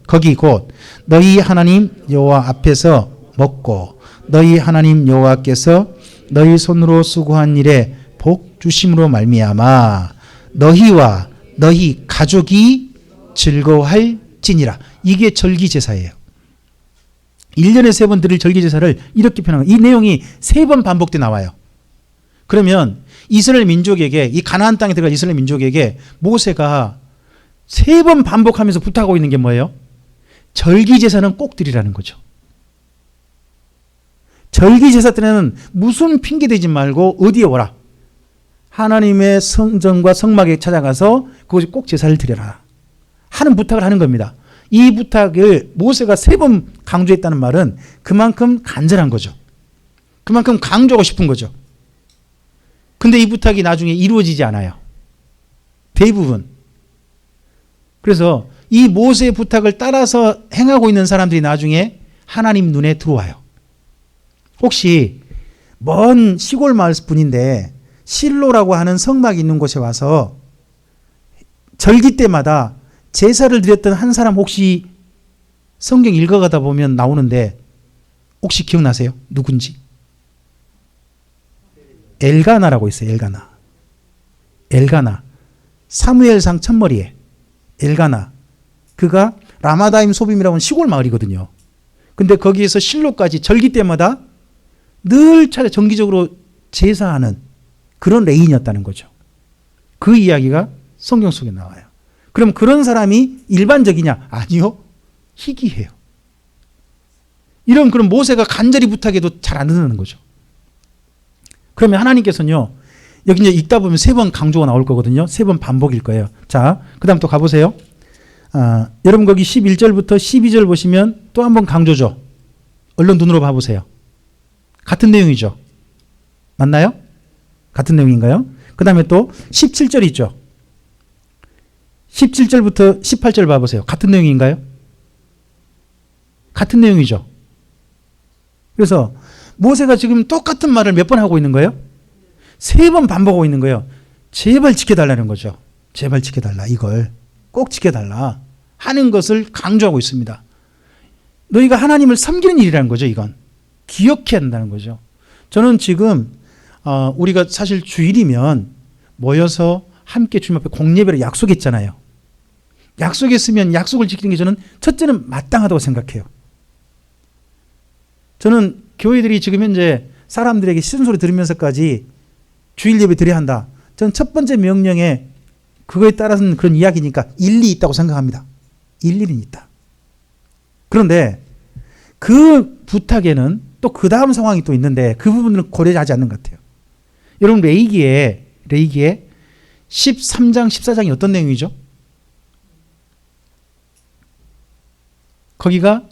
거기 곧 너희 하나님 여호와 앞에서 먹고 너희 하나님 여호와께서 너희 손으로 수고한 일에 복 주심으로 말미암아 너희와 너희 가족이 즐거워할지니라. 이게 절기제사예요. 1년에 3번 드릴 절기제사를 이렇게 표현한 거예요. 이 내용이 3번 반복돼 나와요. 그러면 이스라엘 민족에게, 이 가나안 땅에 들어간 이스라엘 민족에게 모세가 3번 반복하면서 부탁하고 있는 게 뭐예요? 절기제사는 꼭 드리라는 거죠. 절기제사 때는 무슨 핑계 대지 말고 어디에 오라. 하나님의 성전과 성막에 찾아가서 그것이 꼭 제사를 드려라 하는 부탁을 하는 겁니다. 이 부탁을 모세가 3번 강조했다는 말은 그만큼 간절한 거죠. 그만큼 강조하고 싶은 거죠. 근데 이 부탁이 나중에 이루어지지 않아요. 대부분. 그래서 이 모세의 부탁을 따라서 행하고 있는 사람들이 나중에 하나님 눈에 들어와요. 혹시 먼 시골 마을 분인데 실로라고 하는 성막이 있는 곳에 와서 절기 때마다 제사를 드렸던 한 사람 혹시 성경 읽어가다 보면 나오는데 혹시 기억나세요? 누군지? 엘가나라고 있어요. 엘가나. 사무엘상 첫머리에 엘가나. 그가 라마다임 소빔이라고 하는 시골 마을이거든요. 근데 거기에서 실로까지 절기 때마다 늘 정기적으로 제사하는 그런 레인이었다는 거죠. 그 이야기가 성경 속에 나와요. 그럼 그런 사람이 일반적이냐? 아니요. 희귀해요. 그럼 모세가 간절히 부탁해도 잘 안 듣는 거죠. 그러면 하나님께서는요, 여기 이제 읽다 보면 3번 강조가 나올 거거든요. 3번 반복일 거예요. 자, 그 다음 또 가보세요. 여러분 거기 11절부터 12절 보시면 또 한 번 강조죠. 얼른 눈으로 봐보세요. 같은 내용이죠. 맞나요? 같은 내용인가요? 그 다음에 또 17절 있죠. 17절부터 18절 봐보세요. 같은 내용인가요? 같은 내용이죠. 그래서 모세가 지금 똑같은 말을 몇 번 하고 있는 거예요? 3번 반복하고 있는 거예요. 제발 지켜달라는 거죠. 제발 지켜달라. 이걸 꼭 지켜달라 하는 것을 강조하고 있습니다. 너희가 하나님을 섬기는 일이라는 거죠. 이건 기억해야 한다는 거죠. 저는 지금 우리가 사실 주일이면 모여서 함께 주님 앞에 공예배를 약속했잖아요. 약속했으면 약속을 지키는 게 저는 첫째는 마땅하다고 생각해요. 저는 교회들이 지금 현재 사람들에게 싫은 소리 들으면서까지 주일 예배 드려야 한다. 저는 첫 번째 명령에 그거에 따라서는 그런 이야기니까 일리 있다고 생각합니다. 일리는 있다. 그런데 그 부탁에는 또 그 다음 상황이 또 있는데 그 부분을 고려하지 않는 것 같아요. 여러분 레위기에 13장 14장이 어떤 내용이죠? 거기가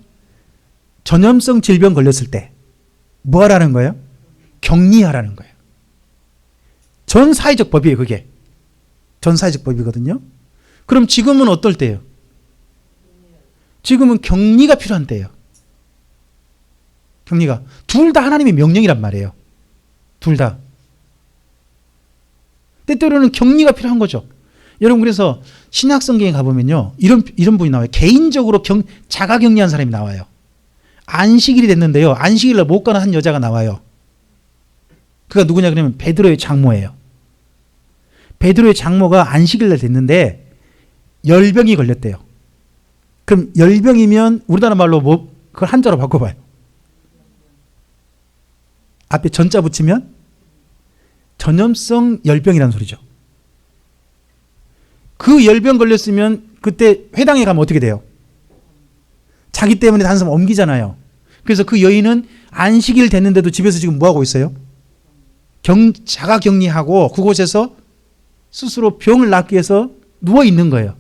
전염성 질병 걸렸을 때 뭐 하라는 거예요? 격리하라는 거예요. 전 사회적 법이에요. 그게 전 사회적 법이거든요. 그럼 지금은 어떨 때예요? 지금은 격리가 필요한 때예요. 격리가 둘 다 하나님의 명령이란 말이에요. 둘 다. 때때로는 격리가 필요한 거죠. 여러분 그래서 신약 성경에 가보면요 이런 분이 나와요. 개인적으로 자가 격리한 사람이 나와요. 안식일이 됐는데요. 안식일날 못 가는 한 여자가 나와요. 그가 누구냐 그러면 베드로의 장모예요. 베드로의 장모가 안식일날 됐는데 열병이 걸렸대요. 그럼 열병이면 우리나라 말로 그걸 한자로 바꿔봐요. 앞에 전자 붙이면 전염성 열병이라는 소리죠. 그 열병 걸렸으면 그때 회당에 가면 어떻게 돼요? 자기 때문에 다른 사람 옮기잖아요. 그래서 그 여인은 안식일 됐는데도 집에서 지금 뭐하고 있어요? 자가 격리하고 그곳에서 스스로 병을 낫기 위해서 누워있는 거예요.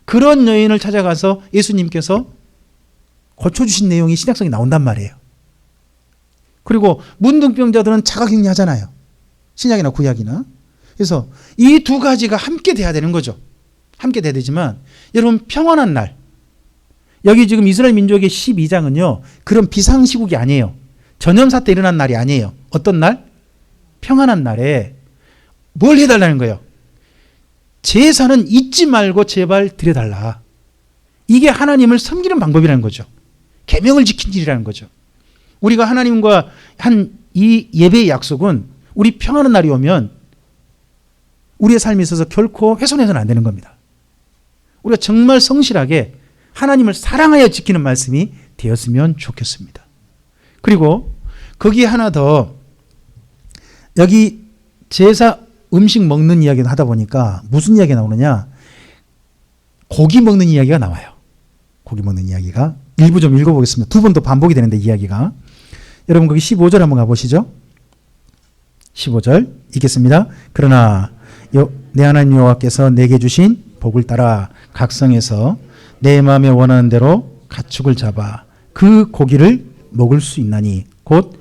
그런 여인을 찾아가서 예수님께서 고쳐주신 내용이 신약성에 나온단 말이에요. 그리고 문둥병자들은 자가 격리하잖아요. 신약이나 구약이나. 그래서 이 두 가지가 함께 돼야 되는 거죠. 함께 돼야 되지만 여러분 평안한 날, 여기 지금 이스라엘 민족의 12장은요 그런 비상시국이 아니에요. 전염사 때 일어난 날이 아니에요. 어떤 날? 평안한 날에 뭘 해달라는 거예요? 제사는 잊지 말고 제발 드려달라. 이게 하나님을 섬기는 방법이라는 거죠. 계명을 지킨 일이라는 거죠. 우리가 하나님과 한 이 예배의 약속은 우리 평안한 날이 오면 우리의 삶에 있어서 결코 훼손해서는 안 되는 겁니다. 우리가 정말 성실하게 하나님을 사랑하여 지키는 말씀이 되었으면 좋겠습니다. 그리고 거기에 하나 더, 여기 제사 음식 먹는 이야기를 하다 보니까 무슨 이야기가 나오느냐, 고기 먹는 이야기가 나와요. 고기 먹는 이야기가 일부 좀 읽어보겠습니다. 두 번 더 반복이 되는데 이야기가. 여러분 거기 15절 한번 가보시죠. 15절 읽겠습니다. 그러나 내 하나님 여호와께서 내게 주신 복을 따라 각성해서 내 마음에 원하는 대로 가축을 잡아 그 고기를 먹을 수 있나니 곧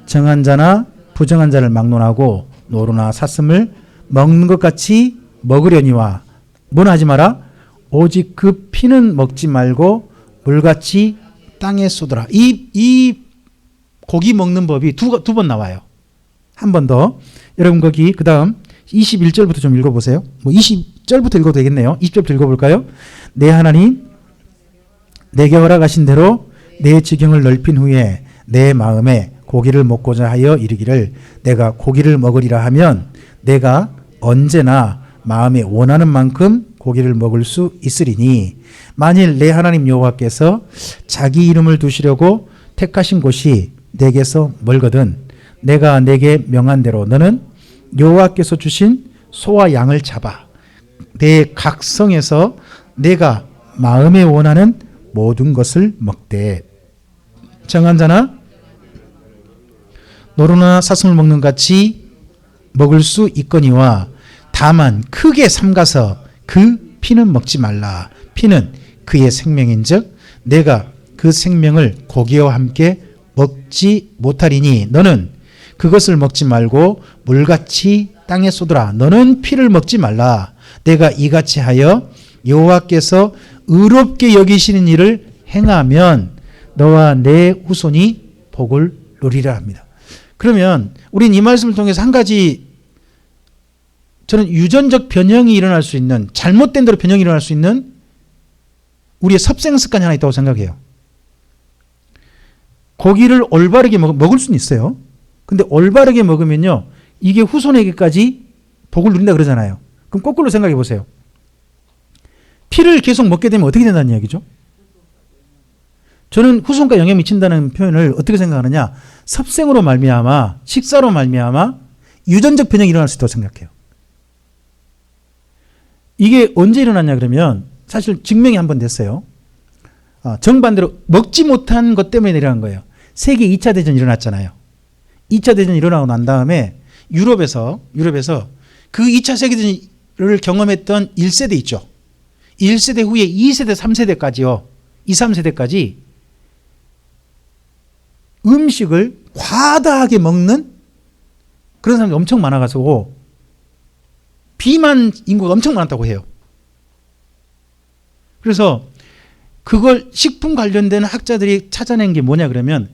정한 자나 부정한 자를 막론하고 노루나 사슴을 먹는 것 같이 먹으려니와 뭐는 하지 마라, 오직 그 피는 먹지 말고 물같이 땅에 쏟아라. 이 고기 먹는 법이 두 번 나와요. 한 번 더. 여러분 거기 그 다음 21절부터 좀 읽어보세요. 20절부터 읽어도 되겠네요. 20절부터 읽어볼까요? 내 하나님 내게 허락하신 대로 내 지경을 넓힌 후에 내 마음에 고기를 먹고자 하여 이르기를 내가 고기를 먹으리라 하면 내가 언제나 마음에 원하는 만큼 고기를 먹을 수 있으리니 만일 내 하나님 여호와께서 자기 이름을 두시려고 택하신 곳이 내게서 멀거든 내가 내게 명한 대로 너는 여호와께서 주신 소와 양을 잡아 내 각성에서 내가 마음에 원하는 모든 것을 먹되 정한 자나 노루나 사슴을 먹는 같이 먹을 수 있거니와 다만 크게 삼가서 그 피는 먹지 말라. 피는 그의 생명인즉 내가 그 생명을 고기와 함께 먹지 못하리니 너는 그것을 먹지 말고 물같이 땅에 쏟으라. 너는 피를 먹지 말라. 내가 이같이 하여 여호와께서 의롭게 여기시는 일을 행하면 너와 내 후손이 복을 누리라 합니다. 그러면 우리는 이 말씀을 통해서 한 가지, 저는 유전적 변형이 일어날 수 있는, 잘못된 대로 변형이 일어날 수 있는 우리의 섭생 습관이 하나 있다고 생각해요. 고기를 올바르게 먹을 수는 있어요. 근데 올바르게 먹으면요, 이게 후손에게까지 복을 누린다 그러잖아요. 그럼 거꾸로 생각해 보세요. 피를 계속 먹게 되면 어떻게 된다는 이야기죠? 저는 후손과 영향 미친다는 표현을 어떻게 생각하느냐, 섭생으로 말미암아, 식사로 말미암아 유전적 변형이 일어날 수 있다고 생각해요. 이게 언제 일어났냐 그러면 사실 증명이 한번 됐어요. 정반대로 먹지 못한 것 때문에 일어난 거예요. 세계 2차 대전이 일어났잖아요. 2차 대전이 일어나고 난 다음에 유럽에서 그 2차 세계대전을 경험했던 1세대 있죠. 1세대 후에 2세대, 3세대까지요. 2, 3세대까지 음식을 과다하게 먹는 그런 사람이 엄청 많아가지고 비만 인구가 엄청 많았다고 해요. 그래서 그걸 식품 관련된 학자들이 찾아낸 게 뭐냐 그러면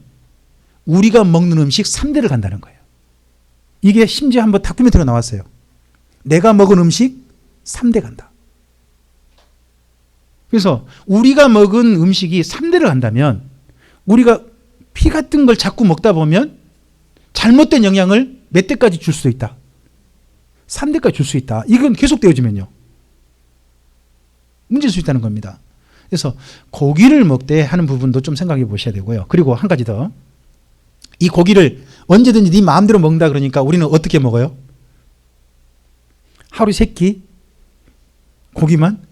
우리가 먹는 음식 3대를 간다는 거예요. 이게 심지어 한번 다큐멘터리가 나왔어요. 내가 먹은 음식 3대 간다. 그래서 우리가 먹은 음식이 3대를 간다면 우리가 피 같은 걸 자꾸 먹다 보면 잘못된 영향을 몇 대까지 줄 수 있다. 3대까지 줄 수 있다. 이건 계속되어지면요. 문제일 수 있다는 겁니다. 그래서 고기를 먹되 하는 부분도 좀 생각해 보셔야 되고요. 그리고 한 가지 더. 이 고기를 언제든지 네 마음대로 먹는다 그러니까 우리는 어떻게 먹어요? 하루 3끼? 고기만?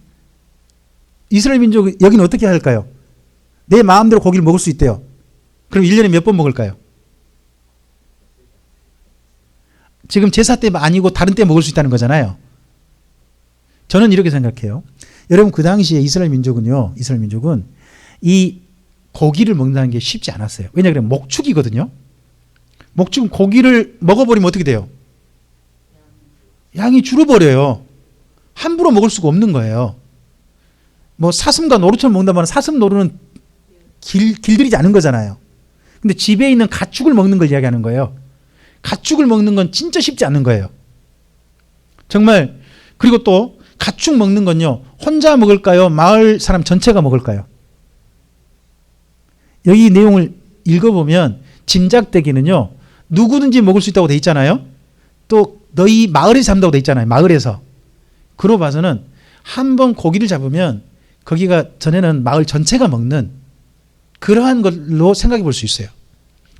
이스라엘 민족 여기는 어떻게 할까요? 내 마음대로 고기를 먹을 수 있대요. 그럼 1년에 몇 번 먹을까요? 지금 제사 때 아니고 다른 때 먹을 수 있다는 거잖아요. 저는 이렇게 생각해요. 여러분 그 당시에 이스라엘 민족은 이 고기를 먹는다는 게 쉽지 않았어요. 왜냐하면 목축이거든요. 목축은 고기를 먹어버리면 어떻게 돼요? 양이 줄어버려요. 함부로 먹을 수가 없는 거예요. 뭐 사슴과 노루처럼 먹는다면 사슴 노루는 길들이지 않은 거잖아요. 근데 집에 있는 가축을 먹는 걸 이야기하는 거예요. 가축을 먹는 건 진짜 쉽지 않은 거예요. 정말. 그리고 또 가축 먹는 건요, 혼자 먹을까요? 마을 사람 전체가 먹을까요? 여기 내용을 읽어보면 짐작되기는요, 누구든지 먹을 수 있다고 돼 있잖아요. 또 너희 마을에서 잡는다고 돼 있잖아요. 마을에서. 그러고 봐서는 한 번 고기를 잡으면 거기가 전에는 마을 전체가 먹는 그러한 걸로 생각해 볼 수 있어요.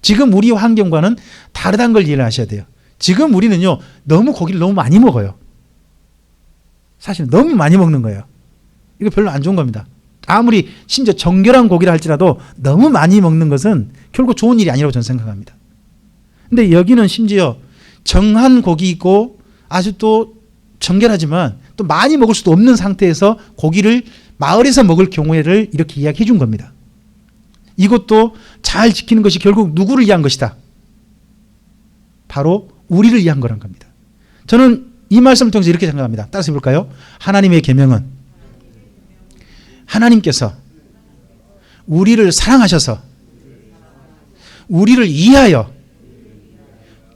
지금 우리 환경과는 다르다는 걸 이해를 하셔야 돼요. 지금 우리는요, 너무 고기를 너무 많이 먹어요. 사실 너무 많이 먹는 거예요. 이거 별로 안 좋은 겁니다. 아무리 심지어 정결한 고기를 할지라도 너무 많이 먹는 것은 결국 좋은 일이 아니라고 저는 생각합니다. 근데 여기는 심지어 정한 고기이고 아주 또 정결하지만 또 많이 먹을 수도 없는 상태에서 고기를 마을에서 먹을 경우를 이렇게 이야기해 준 겁니다. 이것도 잘 지키는 것이 결국 누구를 위한 것이다? 바로 우리를 위한 거란 겁니다. 저는 이 말씀을 통해서 이렇게 생각합니다. 따라서 해볼까요? 하나님의 계명은 하나님께서 우리를 사랑하셔서 우리를 이해하여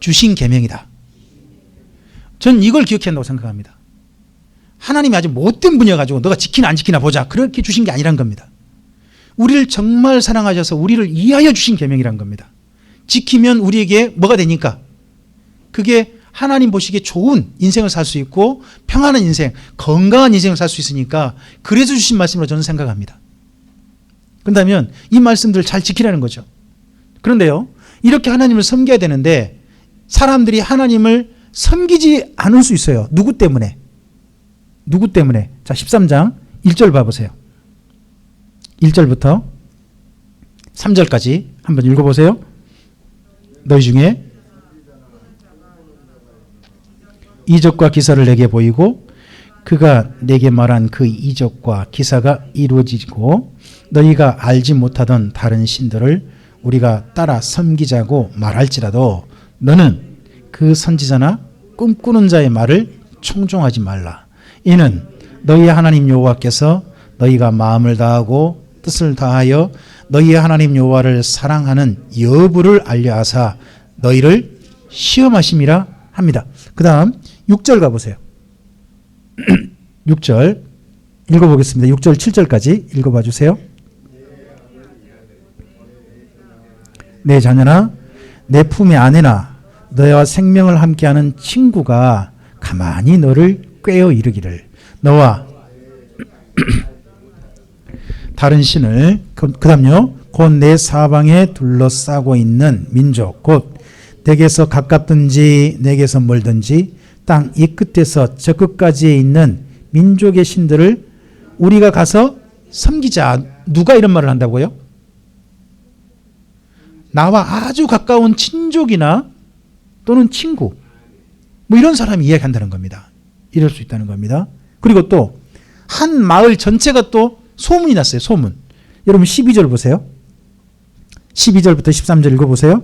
주신 계명이다. 저는 이걸 기억해야 한다고 생각합니다. 하나님이 아주 못된 분이어가지고 너가 지키나 안 지키나 보자, 그렇게 주신 게 아니란 겁니다. 우리를 정말 사랑하셔서 우리를 이해하여 주신 계명이란 겁니다. 지키면 우리에게 뭐가 되니까? 그게 하나님 보시기에 좋은 인생을 살 수 있고 평안한 인생, 건강한 인생을 살 수 있으니까 그래서 주신 말씀으로 저는 생각합니다. 그렇다면 이 말씀들을 잘 지키라는 거죠. 그런데요, 이렇게 하나님을 섬겨야 되는데 사람들이 하나님을 섬기지 않을 수 있어요. 누구 때문에? 누구 때문에? 자, 13장 1절 봐보세요. 1절부터 3절까지 한번 읽어보세요. 너희 중에 이적과 기사를 내게 보이고 그가 내게 말한 그 이적과 기사가 이루어지고 너희가 알지 못하던 다른 신들을 우리가 따라 섬기자고 말할지라도 너는 그 선지자나 꿈꾸는 자의 말을 청종하지 말라. 이는 너희의 하나님 여호와께서 너희가 마음을 다하고 뜻을 다하여 너희의 하나님 여호와를 사랑하는 여부를 알려하사 너희를 시험하심이라 합니다. 그 다음 6절 가보세요. 6절 읽어보겠습니다. 6절 7절까지 읽어봐 주세요. 내 자녀나 내 품의 아내나 너와 생명을 함께하는 친구가 가만히 너를 꾀어 이르기를 너와 다른 신을 그 다음요 곧 내 사방에 둘러싸고 있는 민족 곧 내게서 가깝든지 내게서 멀든지 땅 이 끝에서 저 끝까지에 있는 민족의 신들을 우리가 가서 섬기자. 누가 이런 말을 한다고요? 나와 아주 가까운 친족이나 또는 친구 뭐 이런 사람이 이야기한다는 겁니다. 이럴 수 있다는 겁니다. 그리고 또 한 마을 전체가 또 소문이 났어요. 소문. 여러분 12절 보세요. 12절부터 13절 읽어보세요.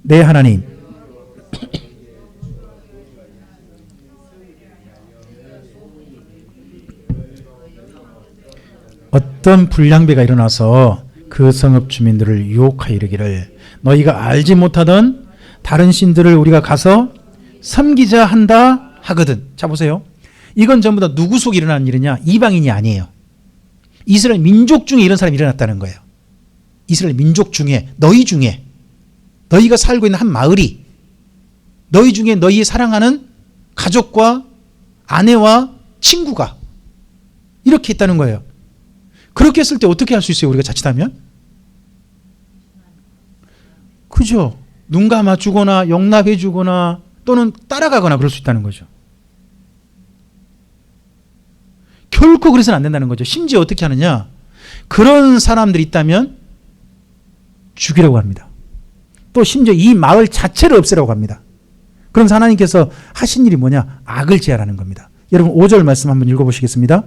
내 하나님 어떤 불량배가 일어나서 그 성읍 주민들을 유혹하여 이르기를 너희가 알지 못하던 다른 신들을 우리가 가서 섬기자 한다 하거든. 자 보세요. 이건 전부 다 누구 속에 일어나는 일이냐? 이방인이 아니에요. 이스라엘 민족 중에 이런 사람이 일어났다는 거예요. 이스라엘 민족 중에 너희 중에 너희가 살고 있는 한 마을이 너희 중에 너희 사랑하는 가족과 아내와 친구가 이렇게 있다는 거예요. 그렇게 했을 때 어떻게 할 수 있어요? 우리가 자칫하면? 그죠? 눈 감아주거나 용납해주거나 또는 따라가거나 그럴 수 있다는 거죠. 결코 그래서는 안 된다는 거죠. 심지어 어떻게 하느냐? 그런 사람들이 있다면 죽이라고 합니다. 또 심지어 이 마을 자체를 없애라고 합니다. 그러면서 하나님께서 하신 일이 뭐냐? 악을 제하라는 겁니다. 여러분 5절 말씀 한번 읽어보시겠습니다.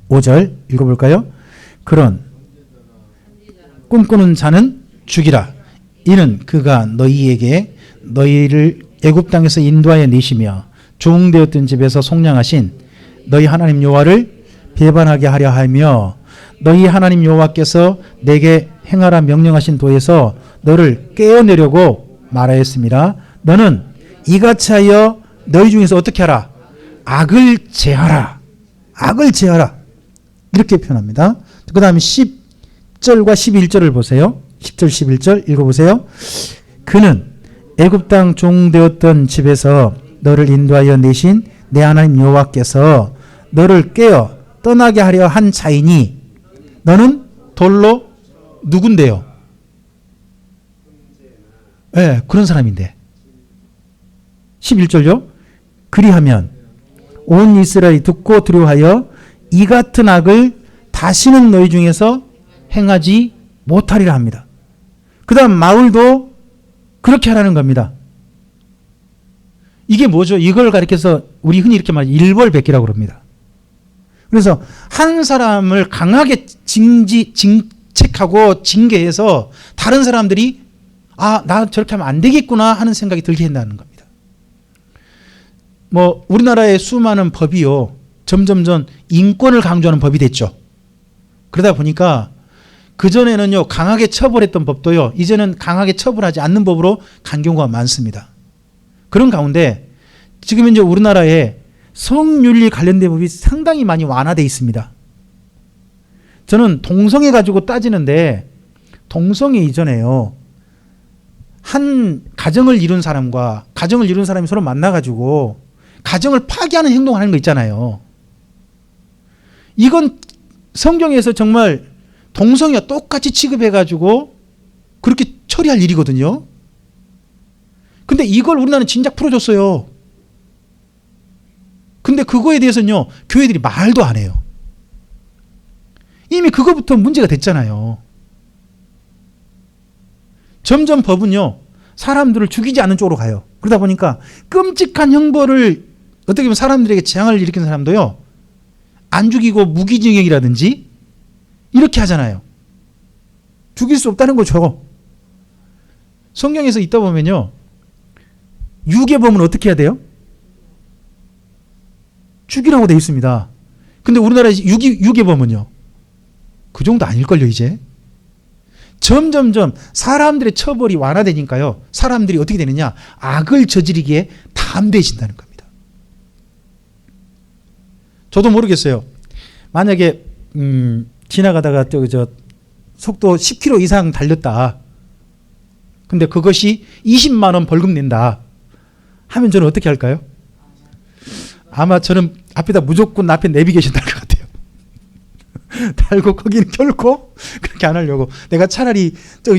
5절 읽어볼까요? 그런 꿈꾸는 자는 죽이라. 이는 그가 너희에게 너희를 애굽 땅에서 인도하여 내시며 종되었던 집에서 속량하신 너희 하나님 여호와를 배반하게 하려 하며 너희 하나님 여호와께서 내게 행하라 명령하신 도에서 너를 깨어내려고 말하였습니다. 너는 이같이 하여 너희 중에서 어떻게 하라? 악을 제하라. 악을 제하라. 이렇게 표현합니다. 그 다음에 10절과 11절을 보세요. 10절 11절 읽어보세요. 그는 애굽 땅 종되었던 집에서 너를 인도하여 내신 내 하나님 여호와께서 너를 깨어 떠나게 하려 한 자이니 너는 돌로 누군데요? 네, 그런 사람인데 11절요. 그리하면 온 이스라엘이 듣고 두려워하여 이 같은 악을 다시는 너희 중에서 행하지 못하리라 합니다. 그 다음 마을도 그렇게 하라는 겁니다. 이게 뭐죠? 이걸 가리켜서 우리 흔히 이렇게 말하죠. 일벌백계라고 그럽니다. 그래서 한 사람을 강하게 징책하고 징계해서 다른 사람들이 아, 나 저렇게 하면 안 되겠구나 하는 생각이 들게 한다는 겁니다. 뭐 우리나라의 수많은 법이요. 점점점 인권을 강조하는 법이 됐죠. 그러다 보니까 그전에는요. 강하게 처벌했던 법도요. 이제는 강하게 처벌하지 않는 법으로 간 경우가 많습니다. 그런 가운데 지금 이제 우리나라에 성윤리 관련된 법이 상당히 많이 완화되어 있습니다. 저는 동성애 가지고 따지는데 동성애 이전에요. 한 가정을 이룬 사람과 가정을 이룬 사람이 서로 만나가지고 가정을 파괴하는 행동을 하는 거 있잖아요. 이건 성경에서 정말 동성애와 똑같이 취급해가지고 그렇게 처리할 일이거든요. 근데 이걸 우리나라는 진작 풀어줬어요. 근데 그거에 대해서는요, 교회들이 말도 안 해요. 이미 그거부터 문제가 됐잖아요. 점점 법은요, 사람들을 죽이지 않는 쪽으로 가요. 그러다 보니까 끔찍한 형벌을 어떻게 보면 사람들에게 재앙을 일으킨 사람도요, 안 죽이고 무기징역이라든지 이렇게 하잖아요. 죽일 수 없다는 거죠. 성경에서 있다 보면요, 유괴범은 어떻게 해야 돼요? 죽이라고 되어 있습니다. 근데 우리나라 유괴범은요, 그 정도 아닐걸요, 이제. 점점점 사람들의 처벌이 완화되니까요, 사람들이 어떻게 되느냐, 악을 저지르기에 담대해진다는 겁니다. 저도 모르겠어요. 만약에 지나가다가 속도 10km 이상 달렸다. 근데 그것이 20만 원 벌금 낸다 하면 저는 어떻게 할까요? 아마 저는 앞에다 무조건 앞에 내비게이션 달 것 같아요. 달고 거기는 결코 그렇게 안 하려고. 내가 차라리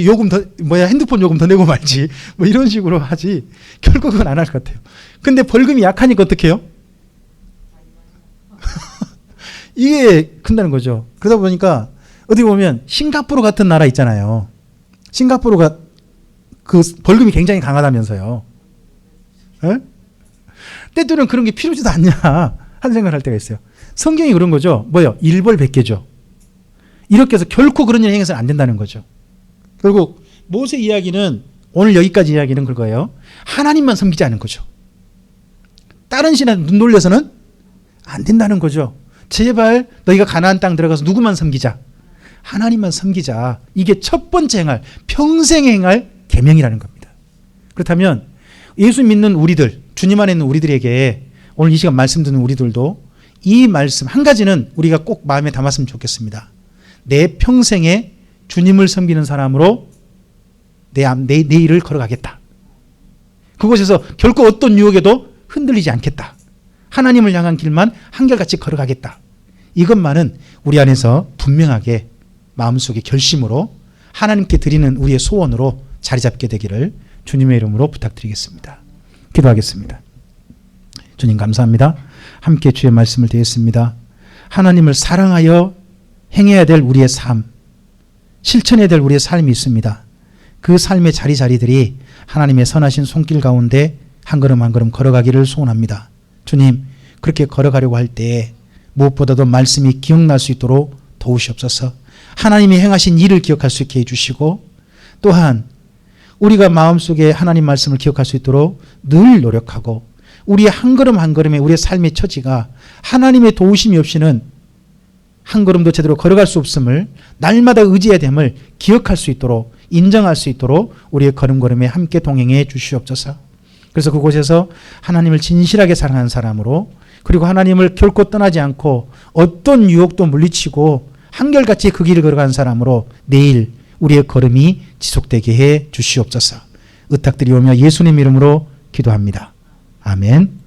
요금 더 핸드폰 요금 더 내고 말지 뭐 이런 식으로 하지 결코 그건 안 할 것 같아요. 근데 벌금이 약하니까 어떻게 해요? 이게 큰다는 거죠. 그러다 보니까 어떻게 보면 싱가포르 같은 나라 있잖아요. 싱가포르가 그 벌금이 굉장히 강하다면서요. 에? 때때로는 그런 게 필요지도 않냐 하는 생각을 할 때가 있어요. 성경이 그런 거죠. 뭐요? 일벌백계죠. 이렇게 해서 결코 그런 일 행해서는 안 된다는 거죠. 결국 모세 이야기는 오늘 여기까지 이야기는 그거예요. 하나님만 섬기지 않은 거죠. 다른 신에 눈 돌려서는 안 된다는 거죠. 제발 너희가 가나안 땅 들어가서 누구만 섬기자. 하나님만 섬기자. 이게 첫 번째 행할, 평생 행할 계명이라는 겁니다. 그렇다면 예수 믿는 우리들, 주님 안에 있는 우리들에게 오늘 이 시간 말씀 듣는 우리들도 이 말씀 한 가지는 우리가 꼭 마음에 담았으면 좋겠습니다. 내 평생에 주님을 섬기는 사람으로 내 일을 걸어가겠다. 그곳에서 결코 어떤 유혹에도 흔들리지 않겠다. 하나님을 향한 길만 한결같이 걸어가겠다. 이것만은 우리 안에서 분명하게 마음속에 결심으로 하나님께 드리는 우리의 소원으로 자리 잡게 되기를 주님의 이름으로 부탁드리겠습니다. 기도하겠습니다. 주님 감사합니다. 함께 주의 말씀을 드리겠습니다. 하나님을 사랑하여 행해야 될 우리의 삶, 실천해야 될 우리의 삶이 있습니다. 그 삶의 자리자리들이 하나님의 선하신 손길 가운데 한 걸음 한 걸음 걸어가기를 소원합니다. 주님, 그렇게 걸어가려고 할 때 무엇보다도 말씀이 기억날 수 있도록 도우시옵소서. 하나님이 행하신 일을 기억할 수 있게 해주시고, 또한 우리가 마음속에 하나님 말씀을 기억할 수 있도록 늘 노력하고 우리의 한 걸음 한 걸음에 우리의 삶의 처지가 하나님의 도우심이 없이는 한 걸음도 제대로 걸어갈 수 없음을, 날마다 의지해야 됨을 기억할 수 있도록, 인정할 수 있도록 우리의 걸음걸음에 함께 동행해 주시옵소서. 그래서 그곳에서 하나님을 진실하게 사랑하는 사람으로, 그리고 하나님을 결코 떠나지 않고 어떤 유혹도 물리치고 한결같이 그 길을 걸어가는 사람으로 내일 우리의 걸음이 지속되게 해 주시옵소서. 의탁드리오며 예수님 이름으로 기도합니다. 아멘.